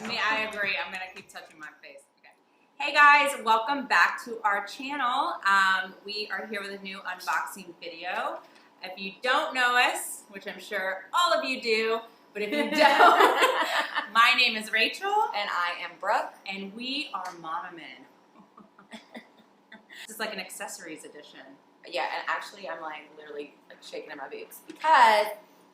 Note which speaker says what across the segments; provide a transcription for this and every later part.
Speaker 1: I agree. I'm gonna keep touching my face. Okay. Hey guys, welcome back to our channel. We are here with a new unboxing video. If you don't know us, which I'm sure all of you do, but if you don't, my name is Rachel.
Speaker 2: And I am Brooke.
Speaker 1: And we are Monominute. This is like an accessories edition.
Speaker 2: Yeah, and actually I'm like literally like shaking in my boots because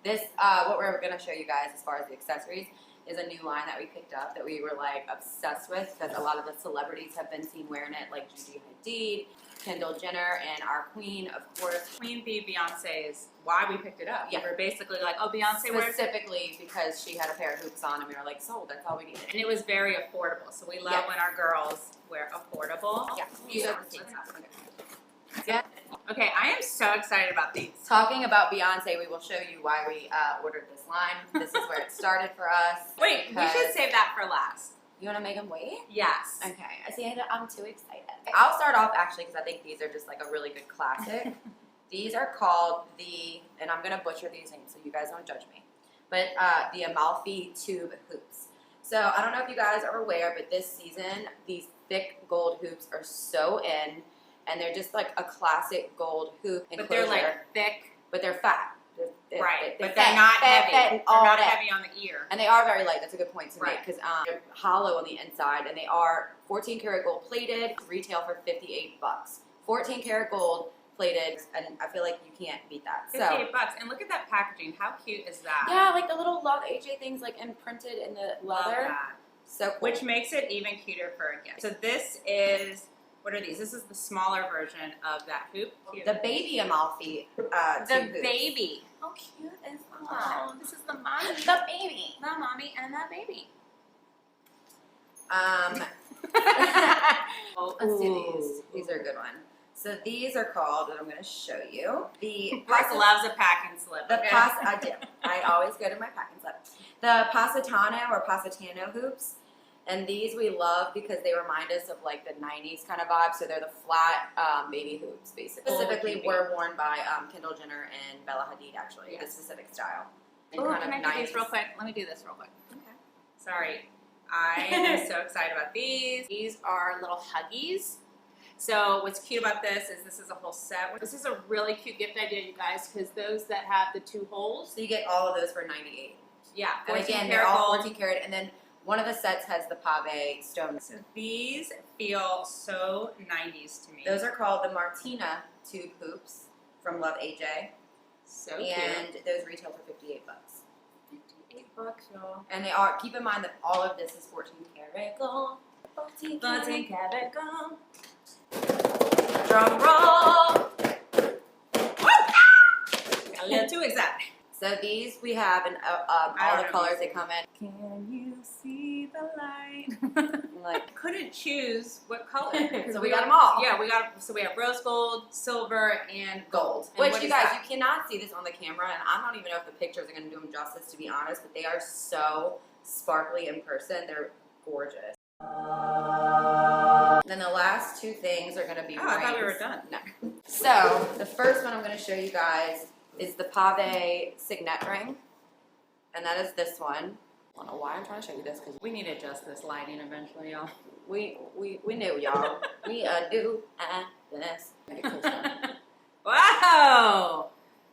Speaker 2: this, what we're going to show you guys as far as the accessories is a new line that we picked up that we were like obsessed with because a lot of the celebrities have been seen wearing it, like Gigi Hadid, Kendall Jenner, and our queen, of course.
Speaker 1: Queen Bee Beyonce is why we picked it up.
Speaker 2: Yeah.
Speaker 1: We were basically like, oh, Beyonce wears it.
Speaker 2: Specifically because she had a pair of hoops on and we were like, sold, that's all we needed.
Speaker 1: And it was very affordable. So we love when our girls wear affordable.
Speaker 2: Yeah.
Speaker 1: Yeah. Okay, I am so excited about these.
Speaker 2: Talking about Beyonce, we will show you why we ordered this line. This is where it started for us.
Speaker 1: Wait, we should save that for last.
Speaker 2: You want to make them wait?
Speaker 1: Yes.
Speaker 2: Okay. See, I'm too excited. I'll start off actually because I think these are just like a really good classic. These are called and I'm going to butcher these names so you guys don't judge me, but the Amalfi tube hoops. So I don't know if you guys are aware, but this season, these thick gold hoops are so in, and they're just like a classic gold hoop enclosure.
Speaker 1: But they're like thick.
Speaker 2: But they're fat.
Speaker 1: Right, but they're not heavy. They're not heavy on the ear.
Speaker 2: And they are very light. That's a good point to make because they're hollow on the inside, and they are 14 karat gold plated. Retail for $58. 14 karat gold plated, and I feel like you can't beat that.
Speaker 1: $58, and look at that packaging. How cute is that?
Speaker 2: Yeah, like the little LUV AJ things, like imprinted in the leather.
Speaker 1: Love that.
Speaker 2: So cool.
Speaker 1: Which makes it even cuter for a gift. So this is. What are these? This is the smaller version of that hoop. Cute.
Speaker 2: The baby Amalfi
Speaker 1: the baby. How cute is that? Oh, this is the mommy.
Speaker 2: The baby.
Speaker 1: The mommy and the baby.
Speaker 2: Let's do these. These are a good one. So these are called, and I'm going to show you.
Speaker 1: Brooke loves a packing slip.
Speaker 2: I do. I always go to my packing slip. The Positano or Positano hoops. And these we love because they remind us of like the 90s kind of vibe. So they're the flat baby hoops, basically. Specifically were worn by Kendall Jenner and Bella Hadid, actually, the specific style.
Speaker 1: Oh, can I do these real quick? Let me do this real quick. Okay. Sorry. I am so excited about these. These are little huggies. So what's cute about this is a whole set. This is a really cute gift idea, you guys, because those that have the 2 holes.
Speaker 2: So you get all of those for $98.
Speaker 1: Yeah.
Speaker 2: And again, they're all 14 karat. And then one of the sets has the pave stones.
Speaker 1: So these feel so 90s to me.
Speaker 2: Those are called the Martina tube hoops from LUV AJ.
Speaker 1: So cute.
Speaker 2: And those retail for $58.
Speaker 1: $58, y'all.
Speaker 2: And they are, keep in mind that all of this is 14 karat gold.
Speaker 1: 14 karat gold.
Speaker 2: Drum roll.
Speaker 1: A little too excited.
Speaker 2: So these we have in all the colors they come in.
Speaker 1: Can you see the light?
Speaker 2: Like,
Speaker 1: couldn't choose what color.
Speaker 2: So we got them all.
Speaker 1: Yeah, we have rose gold, silver, and gold.
Speaker 2: Which you guys, you cannot see this on the camera, and I don't even know if the pictures are going to do them justice, to be honest, but they are so sparkly in person. They're gorgeous. Then the last 2 things are going to be rings.
Speaker 1: I thought we were done.
Speaker 2: No. So the first one I'm going to show you guys is the pave signet ring, and that is this one. I don't know why I'm trying to show you this because
Speaker 1: we need to adjust this lighting eventually, y'all.
Speaker 2: We knew, y'all. We do this.
Speaker 1: Wow!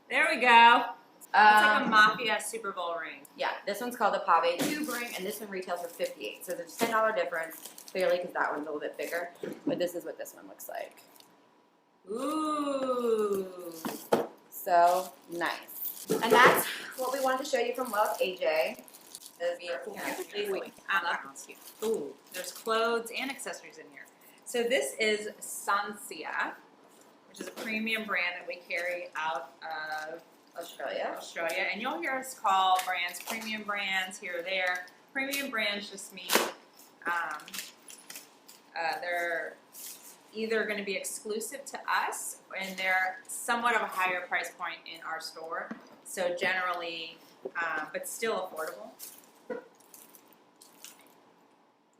Speaker 1: There we go. It's like a Mafia Super Bowl ring.
Speaker 2: Yeah, this one's called the pave tube ring, and this one retails for $58. So there's a $10 difference, clearly, because that one's a little bit bigger. But this is what this one looks like.
Speaker 1: Ooh.
Speaker 2: So nice. And that's what we wanted to show you from LUV AJ.
Speaker 1: Ooh, there's clothes and accessories in here. So this is SANCIA, which is a premium brand that we carry out of Australia. And you'll hear us call brands premium brands here or there. Premium brands just mean they're either going to be exclusive to us and they're somewhat of a higher price point in our store. So generally, but still affordable.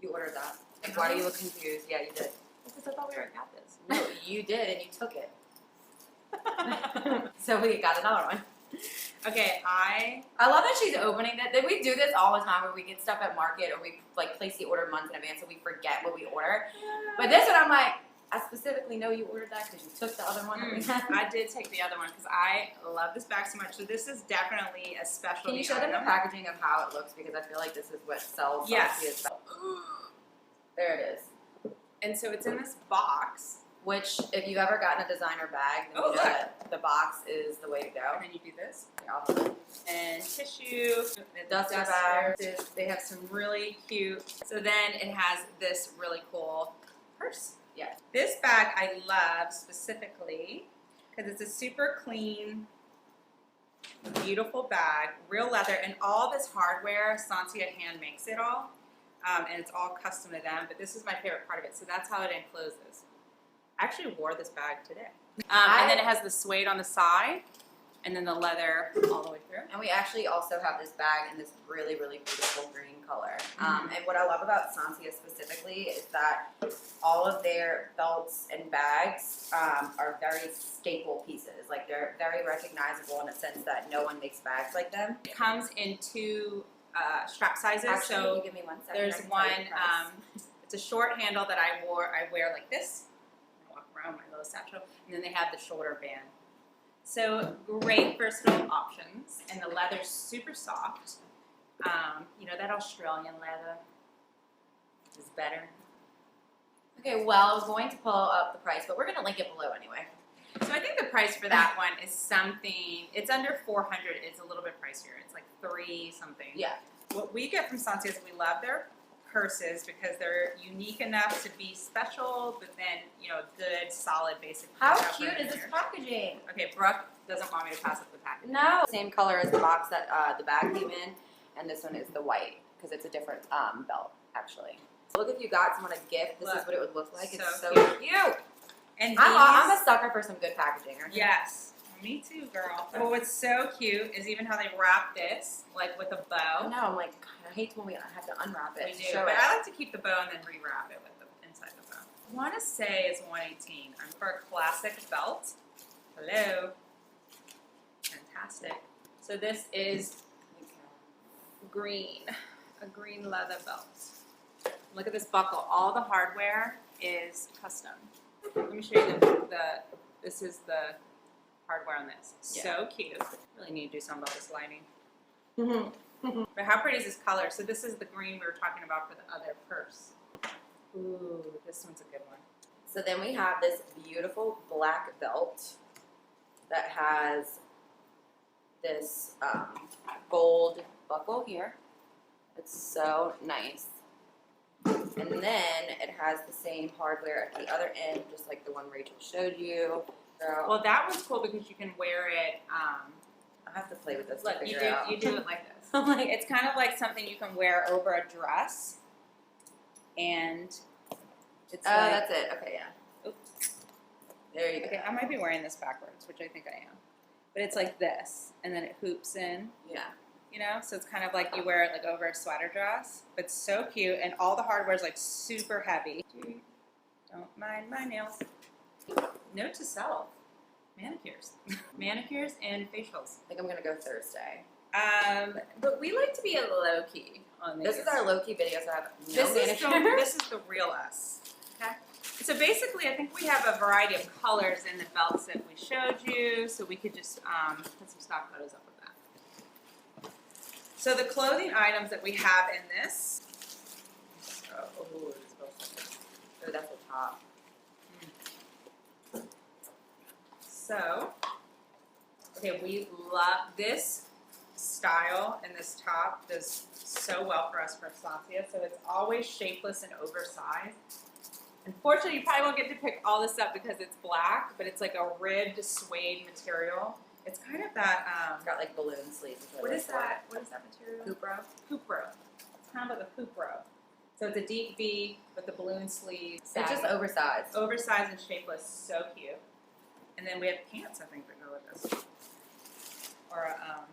Speaker 1: You ordered that. Why do you look confused? Yeah, you did. Because I thought we already got this.
Speaker 2: No, you did, and you took it. So we got another one.
Speaker 1: Okay, I
Speaker 2: love that she's opening that. We do this all the time where we get stuff at market or we like place the order months in advance so we forget what we order. But this one I'm like, I specifically know you ordered that because you took the other one.
Speaker 1: I did take the other one because I love this bag so much. So this is definitely a specialty.
Speaker 2: Can you show them the packaging of how it looks because I feel like this is what sells.
Speaker 1: Yes.
Speaker 2: There it is.
Speaker 1: And so it's in this box.
Speaker 2: Which, if you've ever gotten a designer bag, then you know that the box is the way to go.
Speaker 1: And then you do this.
Speaker 2: Yeah.
Speaker 1: And tissue,
Speaker 2: duster bag.
Speaker 1: They have some really cute. So then it has this really cool purse.
Speaker 2: Yeah.
Speaker 1: This bag I love specifically because it's a super clean, beautiful bag, real leather, and all this hardware, SANCIA hand makes it all, and it's all custom to them. But this is my favorite part of it. So that's how it encloses. I actually wore this bag today. And then it has the suede on the side, and then the leather all the way through.
Speaker 2: And we actually also have this bag in this really, really beautiful green color. And what I love about SANCIA specifically is that all of their belts and bags are very staple pieces. Like they're very recognizable in a sense that no one makes bags like them.
Speaker 1: It comes in two strap sizes.
Speaker 2: Actually,
Speaker 1: so
Speaker 2: give me 1 second.
Speaker 1: there's one. It's a short handle that I wear like this. Around my little satchel, and then they have the shoulder band. So great versatile options, and the leather's super soft. You know, that Australian leather is better.
Speaker 2: Okay, well, I was going to pull up the price, but we're going to link it below anyway.
Speaker 1: So I think the price for that one is something, it's under $400. It's a little bit pricier. It's like $3 something.
Speaker 2: Yeah.
Speaker 1: What we get from SANCIA is we love their purses because they're unique enough to be special, but then, you know, good, solid, basic.
Speaker 2: How cute is this packaging?
Speaker 1: Okay, Brooke doesn't want me to pass up the packaging.
Speaker 2: No. Same color as the box that the bag came in, and this one is the white because it's a different belt, actually. So look, if you got someone a gift, this is what it would look like. It's so cute.
Speaker 1: And
Speaker 2: I'm a sucker for some good packaging.
Speaker 1: Yes. Me too, girl. But what's so cute is even how they wrap this, like with a bow.
Speaker 2: No, I'm like, God, I hate when we have to unwrap it.
Speaker 1: We do, but I like to keep the bow and then rewrap it with the inside the bow. I want to say it's $118. I'm for a classic belt. Hello. Fantastic. So this is green, a green leather belt. Look at this buckle. All the hardware is custom. Let me show you this is the hardware on this.
Speaker 2: Yeah.
Speaker 1: So cute. Really need to do something about this lighting. But how pretty is this color? So this is the green we were talking about for the other purse. Ooh, this one's a good one.
Speaker 2: So then we have this beautiful black belt that has this gold buckle here. It's so nice. And then it has the same hardware at the other end, just like the one Rachel showed you. So,
Speaker 1: well, that one's cool because you can wear it.
Speaker 2: I have to play with this.
Speaker 1: Look,
Speaker 2: to
Speaker 1: you
Speaker 2: figure out.
Speaker 1: do it like this. Like it's kind of like something you can wear over a dress, and it's.
Speaker 2: Oh,
Speaker 1: like,
Speaker 2: that's it. Okay, yeah.
Speaker 1: Oops.
Speaker 2: There you go.
Speaker 1: Okay, I might be wearing this backwards, which I think I am. But it's like this, and then it hoops in.
Speaker 2: Yeah.
Speaker 1: You know, so it's kind of like you wear it like over a sweater dress, but it's so cute, and all the hardware is like super heavy. Don't mind my nails. Note to self: manicures, manicures and facials.
Speaker 2: I think I'm gonna go Thursday.
Speaker 1: But we like to be a low key on these.
Speaker 2: This is our low key video, so I have no
Speaker 1: this is the real us. Okay. So basically, I think we have a variety of colors in the belts that we showed you, so we could just put some stock photos up with that. So the clothing items that we have in this. Oh,
Speaker 2: that's the top.
Speaker 1: So, okay, we love this style, and this top does so well for us for SANCIA. So it's always shapeless and oversized. Unfortunately, you probably won't get to pick all this up because it's black, but it's like a ribbed suede material. It's kind of that.
Speaker 2: It's got like balloon sleeves.
Speaker 1: What is that? What is that material?
Speaker 2: Cupro.
Speaker 1: Cupro. It's kind of like a Cupro. So it's a deep V with the balloon sleeves.
Speaker 2: It's just oversized.
Speaker 1: Oversized and shapeless. So cute. And then we have pants, I think, that go with this. Or a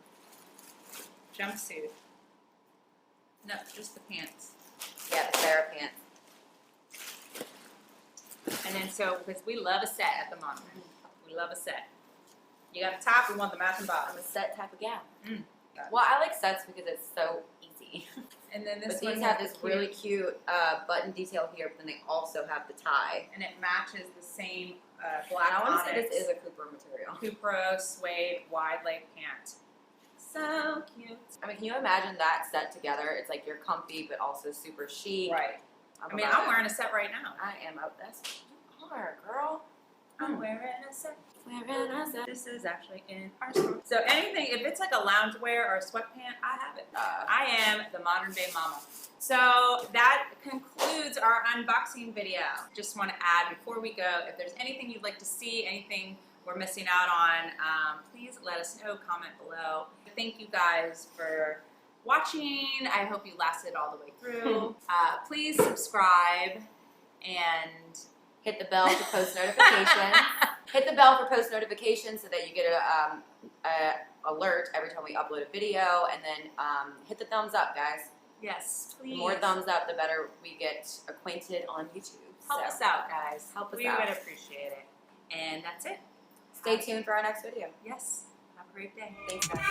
Speaker 1: jumpsuit. No, just the pants.
Speaker 2: Yeah, the Sarah pants.
Speaker 1: And then so, because we love a set at the moment. We love a set. You got the top, we want the matching
Speaker 2: I'm
Speaker 1: bottom.
Speaker 2: a set type of gal.
Speaker 1: Gotcha.
Speaker 2: Well, I like sets because it's so easy.
Speaker 1: And then this
Speaker 2: But
Speaker 1: one
Speaker 2: these have
Speaker 1: has
Speaker 2: this
Speaker 1: the
Speaker 2: really cute button detail here, but then they also have the tie.
Speaker 1: and it matches the same black
Speaker 2: And I want to say
Speaker 1: onyx,
Speaker 2: this is a Cooper material.
Speaker 1: Cupro suede wide leg pant. So cute.
Speaker 2: I mean, can you imagine that set together? It's like you're comfy, but also super chic.
Speaker 1: Right. I mean,
Speaker 2: about
Speaker 1: I'm
Speaker 2: it.
Speaker 1: wearing a set right now.
Speaker 2: I am out. That's you are, girl.
Speaker 1: I'm wearing a set.
Speaker 2: Wearing a set.
Speaker 1: This is actually in our store. So anything, if it's like a loungewear or a sweatpant, I have it. I am the modern day mama. So that concludes our unboxing video. Just want to add before we go, if there's anything you'd like to see, anything we're missing out on, please let us know, comment below. Thank you guys for watching. I hope you lasted all the way through. Please subscribe and
Speaker 2: hit the bell for post notifications. Hit the bell for post notifications so that you get a alert every time we upload a video, and then hit the thumbs up, guys.
Speaker 1: yes, please.
Speaker 2: The more thumbs up, the better we get acquainted on YouTube.
Speaker 1: Help us out, guys.
Speaker 2: Help us
Speaker 1: we
Speaker 2: out.
Speaker 1: would appreciate it. And that's it.
Speaker 2: Stay tuned for our next video.
Speaker 1: Yes. Have a great day.
Speaker 2: Thanks, guys.